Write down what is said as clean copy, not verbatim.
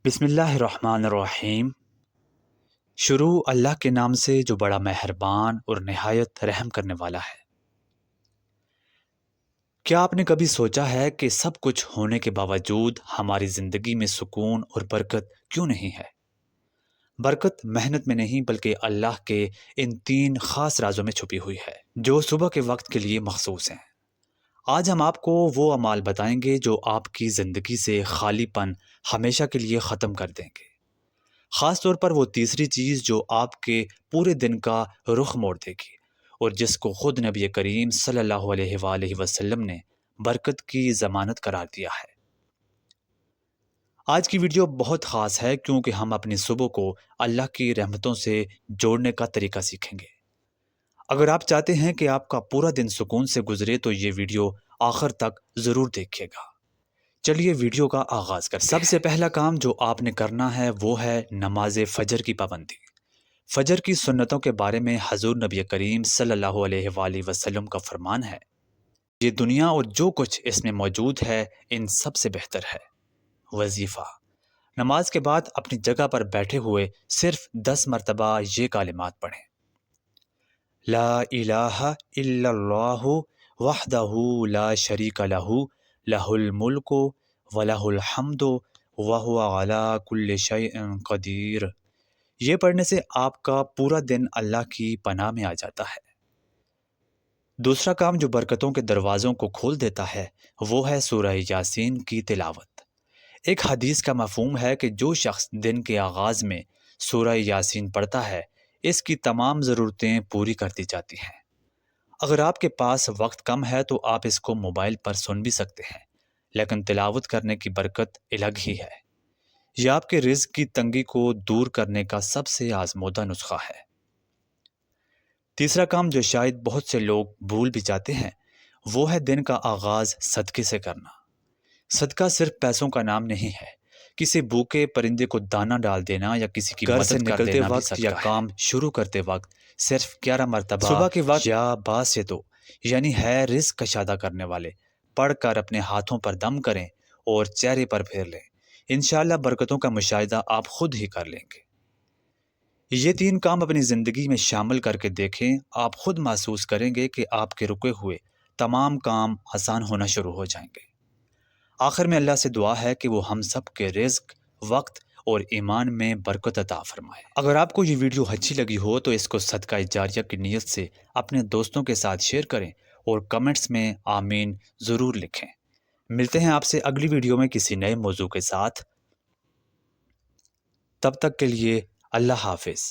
بسم اللہ الرحمن الرحیم۔ شروع اللہ کے نام سے جو بڑا مہربان اور نہایت رحم کرنے والا ہے۔ کیا آپ نے کبھی سوچا ہے کہ سب کچھ ہونے کے باوجود ہماری زندگی میں سکون اور برکت کیوں نہیں ہے؟ برکت محنت میں نہیں بلکہ اللہ کے ان 3 خاص رازوں میں چھپی ہوئی ہے جو صبح کے وقت کے لیے مخصوص ہیں۔ آج ہم آپ کو وہ اعمال بتائیں گے جو آپ کی زندگی سے خالی پن ہمیشہ کے لیے ختم کر دیں گے، خاص طور پر وہ تیسری چیز جو آپ کے پورے دن کا رخ موڑ دے گی اور جس کو خود نبی کریم صلی اللہ علیہ وآلہ وسلم نے برکت کی ضمانت قرار دیا ہے۔ آج کی ویڈیو بہت خاص ہے کیونکہ ہم اپنی صبح کو اللہ کی رحمتوں سے جوڑنے کا طریقہ سیکھیں گے۔ اگر آپ چاہتے ہیں کہ آپ کا پورا دن سکون سے گزرے تو یہ ویڈیو آخر تک ضرور دیکھیے گا۔ چلیے ویڈیو کا آغاز کرتے ہیں۔ سب سے پہلا کام جو آپ نے کرنا ہے وہ ہے نماز فجر کی پابندی۔ فجر کی سنتوں کے بارے میں حضور نبی کریم صلی اللہ علیہ وآلہ وسلم کا فرمان ہے، یہ دنیا اور جو کچھ اس میں موجود ہے ان سب سے بہتر ہے۔ وظیفہ: نماز کے بعد اپنی جگہ پر بیٹھے ہوئے صرف 10 مرتبہ یہ کلمات پڑھیں: لا الہ الا اللہ وحدہ لا شریک لہ لہ الملک ولہ الحمد وہو علی کل شیء قدیر۔ یہ پڑھنے سے آپ کا پورا دن اللہ کی پناہ میں آ جاتا ہے۔ دوسرا کام جو برکتوں کے دروازوں کو کھول دیتا ہے وہ ہے سورہ یاسین کی تلاوت۔ ایک حدیث کا مفہوم ہے کہ جو شخص دن کے آغاز میں سورہ یاسین پڑھتا ہے اس کی تمام ضرورتیں پوری کر دی جاتی ہیں۔ اگر آپ کے پاس وقت کم ہے تو آپ اس کو موبائل پر سن بھی سکتے ہیں، لیکن تلاوت کرنے کی برکت الگ ہی ہے۔ یہ آپ کے رزق کی تنگی کو دور کرنے کا سب سے آزمودہ نسخہ ہے۔ تیسرا کام جو شاید بہت سے لوگ بھول بھی جاتے ہیں وہ ہے دن کا آغاز صدقے سے کرنا۔ صدقہ صرف پیسوں کا نام نہیں ہے، کسی بھوکے پرندے کو دانہ ڈال دینا یا کسی کی گھر سے نکلتے وقت یا کام شروع کرتے وقت صرف 11 مرتبہ صبح کے وقت یا با سے تو یعنی ہے رزق کشادہ کرنے والے پڑھ کر اپنے ہاتھوں پر دم کریں اور چہرے پر پھیر لیں۔ انشاءاللہ برکتوں کا مشاہدہ آپ خود ہی کر لیں گے۔ یہ 3 کام اپنی زندگی میں شامل کر کے دیکھیں، آپ خود محسوس کریں گے کہ آپ کے رکے ہوئے تمام کام آسان ہونا شروع ہو جائیں گے۔ آخر میں اللہ سے دعا ہے کہ وہ ہم سب کے رزق، وقت اور ایمان میں برکت عطا فرمائے۔ اگر آپ کو یہ ویڈیو اچھی لگی ہو تو اس کو صدقہ جاریہ کی نیت سے اپنے دوستوں کے ساتھ شیئر کریں اور کمنٹس میں آمین ضرور لکھیں۔ ملتے ہیں آپ سے اگلی ویڈیو میں کسی نئے موضوع کے ساتھ، تب تک کے لیے اللہ حافظ۔